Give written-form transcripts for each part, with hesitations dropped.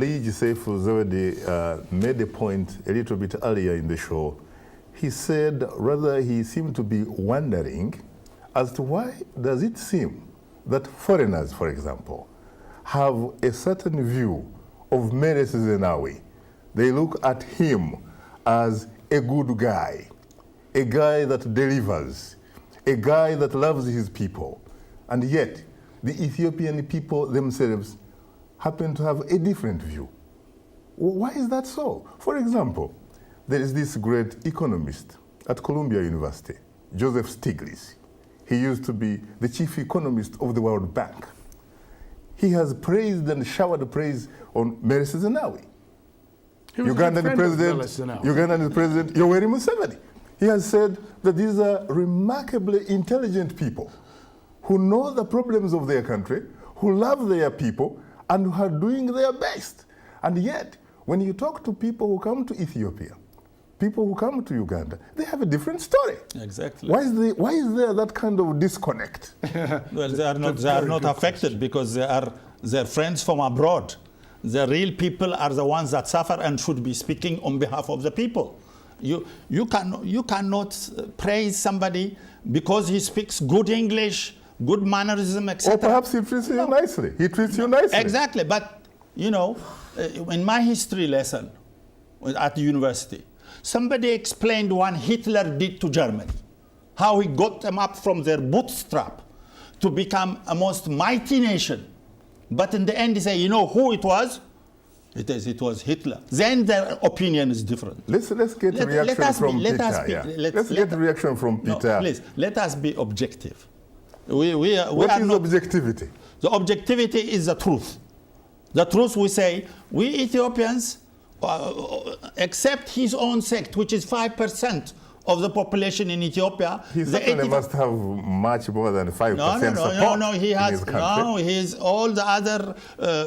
Seif Zawadi made a point a little bit earlier in the show. He said rather he seemed to be wondering as to why does it seem that foreigners, for example, have a certain view of Meles Zenawi. They look at him as a good guy, a guy that delivers, a guy that loves his people. And yet, the Ethiopian people themselves happen to have a different view. Why is that so? For example, there is this great economist at Columbia University, Joseph Stiglitz. He used to be the chief economist of the World Bank. He has praised and showered praise on Meles Zenawi. Ugandan President Yoweri Museveni. He has said that these are remarkably intelligent people who know the problems of their country, who love their people, and who are doing their best. And yet, when you talk to people who come to Ethiopia, people who come to Uganda, they have a different story. Exactly. Why is there that kind of disconnect? Well, they are not affected because they're friends from abroad. The real people are the ones that suffer and should be speaking on behalf of the people. You cannot praise somebody because he speaks good English, good mannerism, etc. Or perhaps he treats you nicely. He treats you nicely. Exactly. But, you know, in my history lesson at the university, somebody explained what Hitler did to Germany, how he got them up from their bootstrap to become a most mighty nation. But in the end, they say, you know who it was? It was Hitler. Then their opinion is different. Let's get reaction from Peter. Let's get reaction from Peter. No, please, let us be objective. What is objectivity? The objectivity is the truth. The truth, we say, we Ethiopians, except his own sect, which is 5% of the population in Ethiopia. He certainly must have much more than 5% support. No, he has. All the other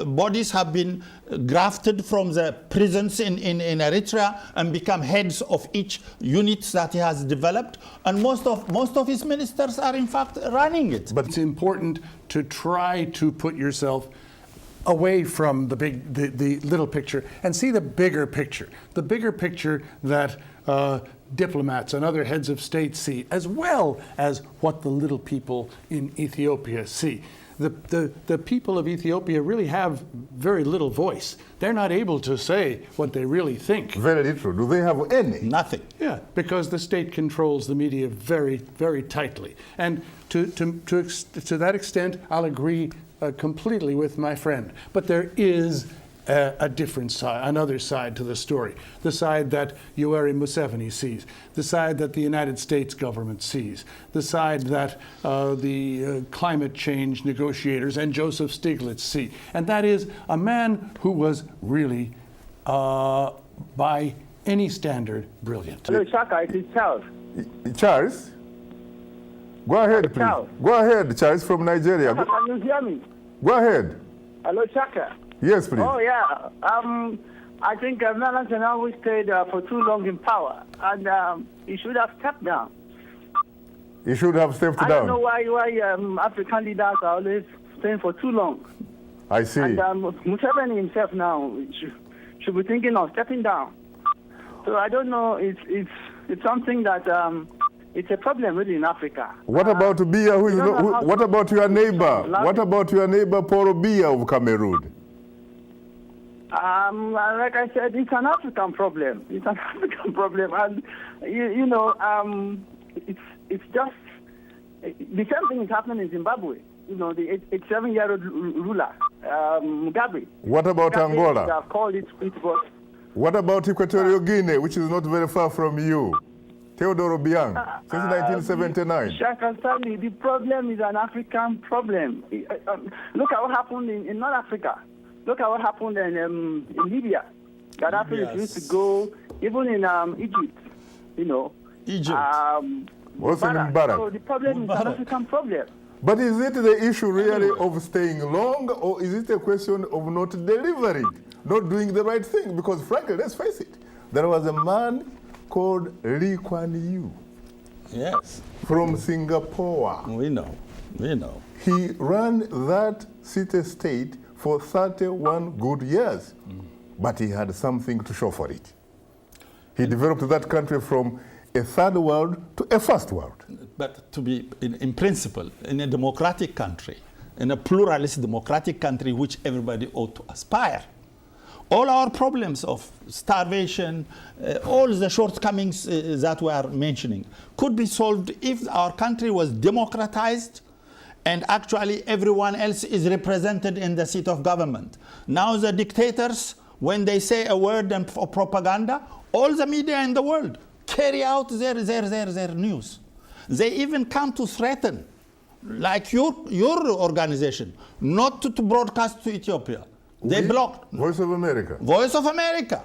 bodies have been grafted from the prisons in Eritrea and become heads of each unit that he has developed. And most of his ministers are in fact running it. But it's important to try to put yourself away from the little picture and see the bigger picture. The bigger picture that diplomats and other heads of state see, as well as what the little people in Ethiopia see. The people of Ethiopia really have very little voice. They're not able to say what they really think. Very little. Do they have any? Nothing. Yeah, because the state controls the media very, very tightly. And to that extent, I'll agree completely with my friend. But there is a different side, another side to the story. The side that Yoweri Museveni sees, the side that the United States government sees, the side that the climate change negotiators and Joseph Stiglitz see. And that is a man who was really, by any standard, brilliant. Hello, Shaka, it is Charles. Charles? Go ahead, please. Charles. Go ahead, Charles from Nigeria. Can you hear me? Go ahead. Hello, Shaka. Yes, please. Oh, yeah. I think Meles Zenawi stayed for too long in power, and he should have stepped down. He should have stepped down. I don't know why African leaders are always staying for too long. I see. And Museveni himself now should be thinking of stepping down. So I don't know. It's something that it's a problem really in Africa. What about Biya? What about your neighbor? What about your neighbor Paul Biya of Cameroon? Like I said, it's an African problem. It's an African problem, and it's just the same thing is happening in Zimbabwe. You know, the 87-year-old ruler, Mugabe. What about Mugabe, Angola? They have called it quit. What about Equatorial Guinea, which is not very far from you? Teodoro Obiang, since 1979. Shaka Ssali, the problem is an African problem. Look at what happened in North Africa. Look at what happened in Libya. Gaddafi used to go, even in Egypt, Egypt. Also in Mubarak. So the problem is an African problem. But is it the issue really of staying long, or is it a question of not delivering, not doing the right thing? Because frankly, let's face it, there was a man called Lee Kuan Yew. Yes. From Singapore. We know. He ran that city-state for 31 good years. but he had something to show for it. He developed that country from a third world to a first world. But to be, in principle, in a democratic country, in a pluralist democratic country which everybody ought to aspire, all our problems of starvation, all the shortcomings that we are mentioning could be solved if our country was democratized and actually everyone else is represented in the seat of government. Now the dictators, when they say a word of propaganda, all the media in the world carry out their news. They even come to threaten, like your organization, not to broadcast to Ethiopia. They blocked. Voice of America. Voice of America.